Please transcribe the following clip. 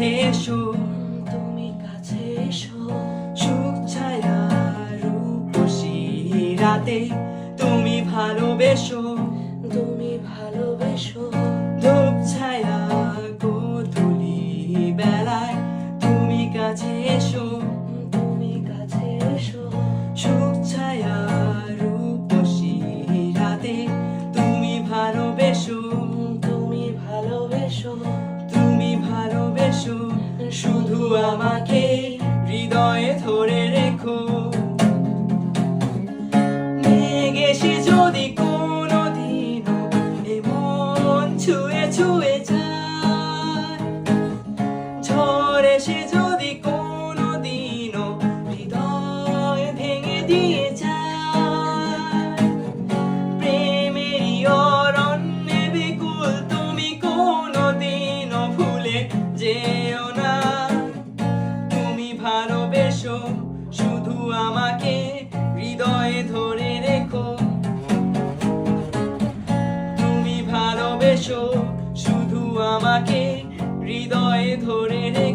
কাছে এসো, তুমি কাছে এসো। সুখ ছায়া রূপসী রাতে তুমি ভালোবেসো, তুমি ভালোবেসো। ধূপ ছায়া গোধূলি বেলায় তুমি কাছে এসো, তুমি কাছে এসো। সুখ ছায়া রূপসী রাতে তুমি ভালোবেসো, তুমি ভালোবেসো। তুমি ভালোবেসো। শুধু আমাকে হৃদয়ে ধরে রেখো। মেঘ এসে যদি কোনোদিনও এমন ছুঁয়ে ছুঁয়ে যায়, ঝড় এসে যদি কোনোদিনও হৃদয় ভেঙে দিয়ে যায়, প্রেমেরই অরণ্যে বিকুল তুমি কোনোদিনও ভুলে যেও না। তুমি ভালোবেসো, শুধু আমাকে হৃদয়ে ধরে রেখো। তুমি ভালোবেসো, শুধু আমাকে হৃদয়ে ধরে রেখো।